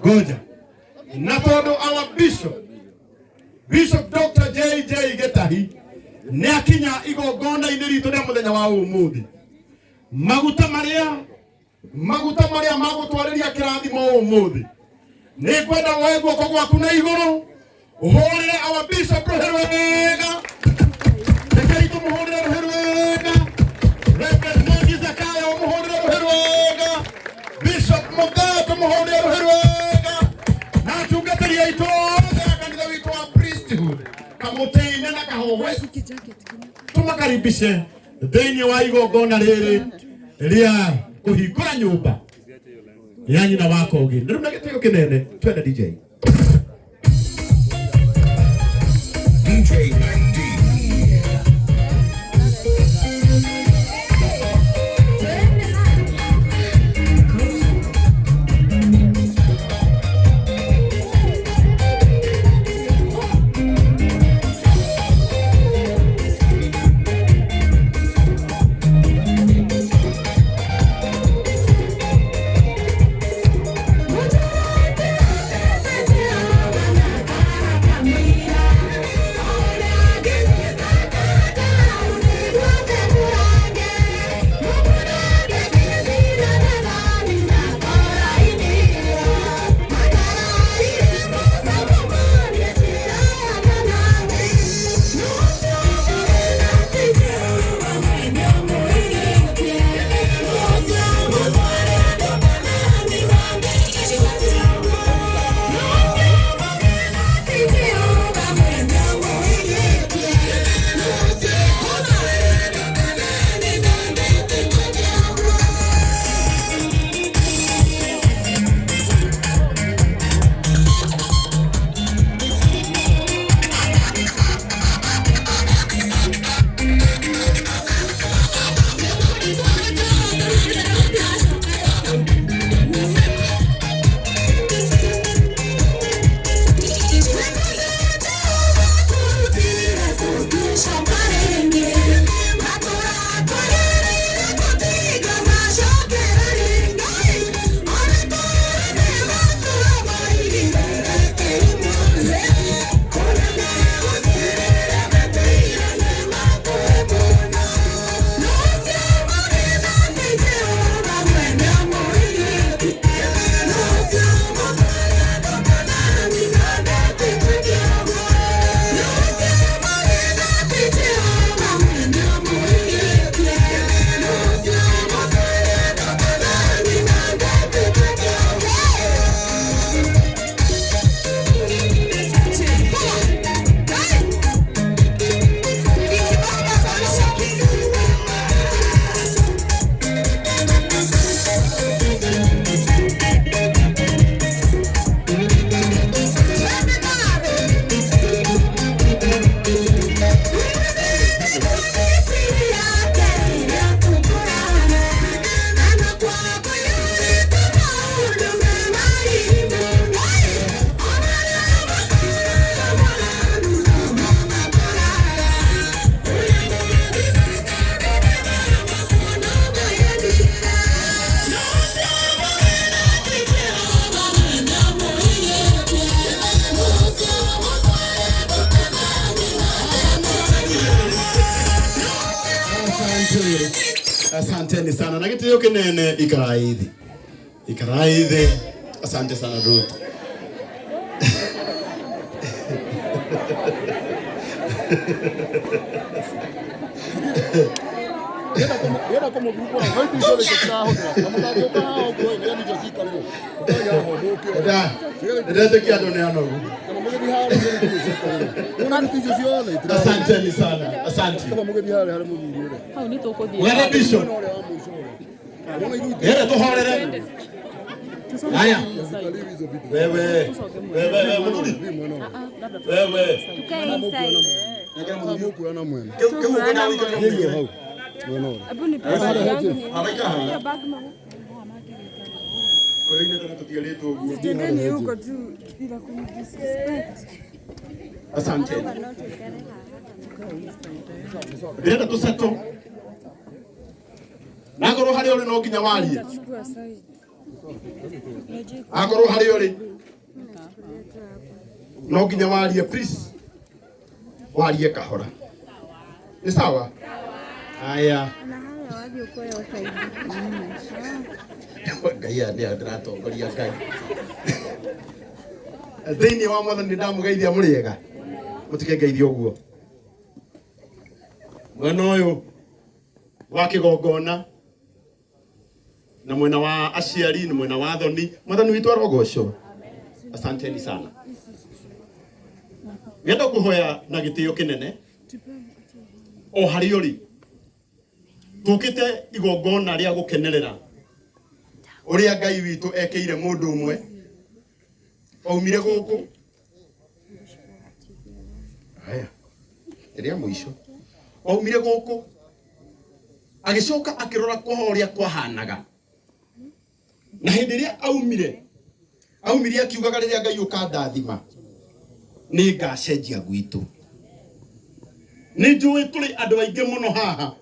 Goja. Natodo our Bishop Dr. J.J. Getahi Neakinya igogona inirito rya muthenya wa umuthi. Maguta maria magutwariria kirathimo umuthi. Ni kwenda woe guoko gwaku na iguru uhorere our Bishop Ruherwega. Rekei tumuhorere Ruherwega. Reverend Mwangi Zakayo umuhorere Ruherwega. Bishop Mugato tumuhorere Ruherwega. Na tungeteria itoga kanitha witu wa priesthood. Kamuteine na kahowe. Tumakaribishe thĩinĩ wa igongona rĩrĩ rĩa kũhingũra nyũmba ya nyina wa Kogi. Rĩu na gĩtĩo kĩnene twende DJ. DJ Asanteni sana na gĩtĩo kĩnene ikaraithi. Asante sana Ruth. Era como grupo, no hizo de que trajo, como la boca o pues ya ni yo sí calmo. Ndio kiadoniano. Kama mwe bihari ndio una institution. Asanteni sana. Asante. Kama mwe bihari hali mwe. Hao ni toko dia. Wewe Bishop. Yeye tuhorere. Haya. Wewe. Wewe. Wewe. Tukae inside. Mukuana mwena. Mukuana mwena. Hiyo hau. Mwena. Abu ni pesa yangu ni. Abaika hapa. Bagma. Kwa hiyo ndio tutieleto huko. Tendeni huko tu bila kumdisrespect. Asante. Ndenda tuseto. Nagoro hari uri no nginya warie. Agoro hari uri. No nginya warie please. Warie kahora. Ni sawa? Haya. Ngai nĩ ndĩratongoria Ngai. Thĩinĩ wa Mwathani ndamugeithia mũrĩega. Mũtikengeithie ũguo. Mwena ũyũ wa kĩgongona na mwena wa aciari na mwena wa thoni, Mwathani witũ arogocwo. Asanteni sana. Ngenda kũhoya na gĩtĩo kĩnene. O harĩ ũrĩ. Tukĩte igongona rĩa gũkenerera ũrĩa Ngai witũ ekĩire mũndũ ũmwe oumire gũkũ. Haya, ĩrĩa mũico oumire gũkũ agĩcoka akĩrora kũhoria kwahanaga, na hĩndĩ ĩrĩa aumire akiugaga rĩrĩa Ngai ũkandathima nĩ ngacenjia gwitũ. Nĩ njũĩ tũrĩ andũ aingĩ mũno haha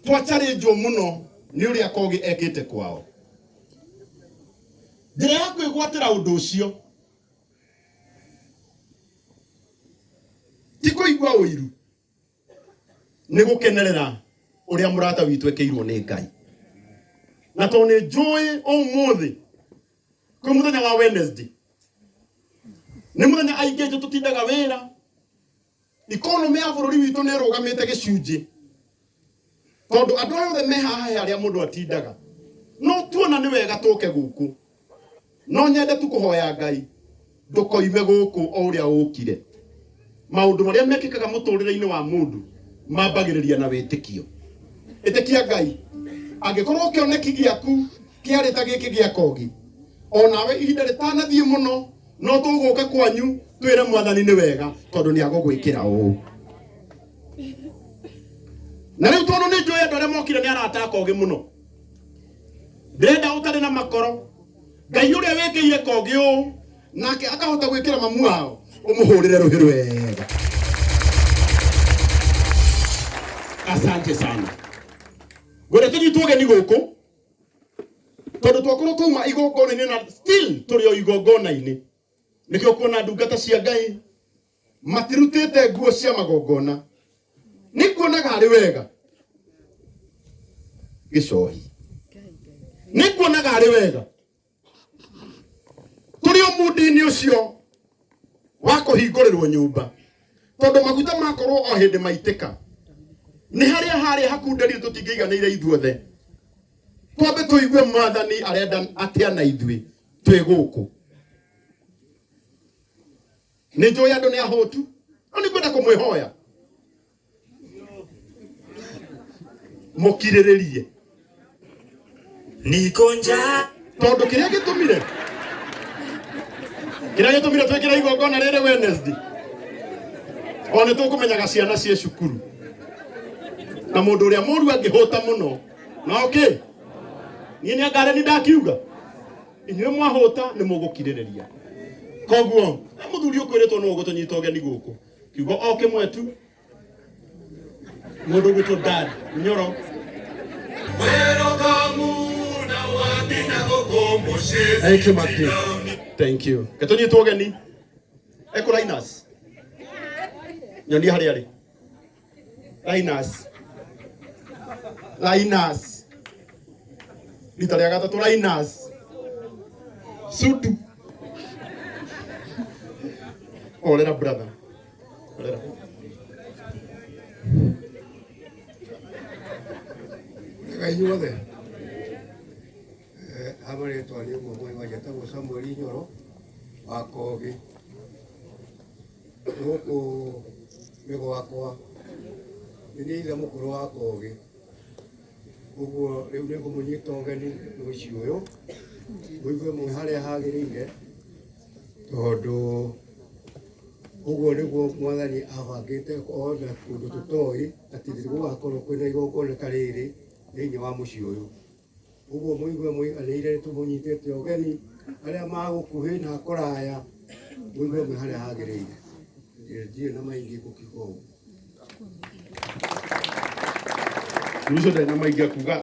twacarĩnjwo mũno nĩ ũrĩa Kogi ekĩte kwao. Njĩra ya kwĩgwatĩra ũndũ ũcio ti kũigua ũiru, nĩ gũkenerera ũrĩa mũrata witũ ekĩirwo nĩ Ngai. Na tondũ nĩ njũĩ ũmũthĩ kwĩ mũthenya wa Wednesday, nĩ mũthenya aingĩ aitũ tũtindaga wĩra, economy ya bũrũri witũ nĩ ĩrũgamĩte gĩcunjĩ. Tondũ andũ othe me haha harĩa mũndũ atindaga, no tuona nĩ wega tũke gũkũ, no nyende tu kũhoya Ngai ndũkoime gũkũ o ũrĩa ũkire. Maũndũ marĩa mekĩkaga mũtũrĩre-inĩ wa mũndũ mambagĩrĩria na wĩtĩkio. Ĩtĩkia Ngai, angĩkorwo kĩoneki gĩaku kĩarĩ ta gĩkĩ gĩa Kogi, o nawe ihinda rĩtanathiĩ mũno no tũgũka kwanyu twĩre Mwathani nĩ wega tondũ nĩ agũgwĩkĩra ũũ. Na rĩu tondũ nĩ njũĩ andũ arĩa mokire nĩ arata a Kogi mũno, ndĩrenda ũtarĩ na makoro, Ngai ũrĩa wĩkĩire Kogi ũũ nake akahota gwĩkĩra mamu wao, ũmũhũrĩre rũhĩ rwega. Asante sana. Ngwĩre tũnyitwo ũgeni gũkũ tondũ twakorwo twauma igongona-inĩ na still tũrĩ o igongona-inĩ. Nĩkĩo kuona ndungata cia Ngai matirutĩte nguo cia magongona. Nĩ kuonaga arĩ wega gĩcohi, nĩ kuonaga arĩ wega tũrĩ o mũndũ-inĩ ũcio wa kũhingũrĩrwo nyũmba, tondũ maguta makorwo o hĩndĩ maitĩka nĩ harĩa hakunderio tũtingĩiganĩire ithuothe. Twambe tũigue Mwathani arenda atĩa na ithuĩ twĩ gũkũ. Nĩ njũĩ andũ nĩ ahũtu, no nĩ kwenda kũmwĩhoya mũkirĩrĩrie nikonja, tondũ kĩrĩa gĩtũmire twĩkĩra igongona rĩrĩ Wednesday, o nĩ tũkũmenyaga ciana ciĩ cukuru na mũndũ ũrĩa mũru angĩhũta mũno na okay, niĩ nĩ Ngareni ndakiuga inyuĩ mwahũta nĩ mũgũkirĩrĩria. Koguo mũthuri ũkwĩrĩtwo no ũgũtũnyita ũgeni gũkũ, kiugo o kĩmwe tu, mũndũ gwĩtwo Dad Nyoro. Thank you. Ketũnyitwo ũgeni ekũ Linus nyonia harĩa arĩ. Linus rita rĩa gatatũ. Linus Sutu orera brother, orera. Inyuothe amarĩtwa nĩ ũmwe wajĩtagwo Samuel Nyoro wa Kogi. Gũkũ nĩ gwakwa, nĩ niĩ ithe mũkũrũ wa Kogi, ũguo rĩu nĩ ngũmũnyita ũgeni mũciĩ ũyũ mũigue mwĩ harĩa hagĩrĩire, tondũ Ũguo nĩguo Mwathani abangĩte ona kũndũ tũtoĩ atĩ nĩgũgakorwo kwĩna igongona ta rĩrĩ thĩinĩ wa mũciĩ ũyũ. Ũguo mũigue mũiganĩire nĩtũmũnyitĩte ũgeni arĩa magũkuhĩ na kũraya, mũigue mwĩ harĩa hagĩrĩire. Ndirĩ na maingĩ gũkiuga ũguo. Mwisho ndarĩ na maingĩ kuga.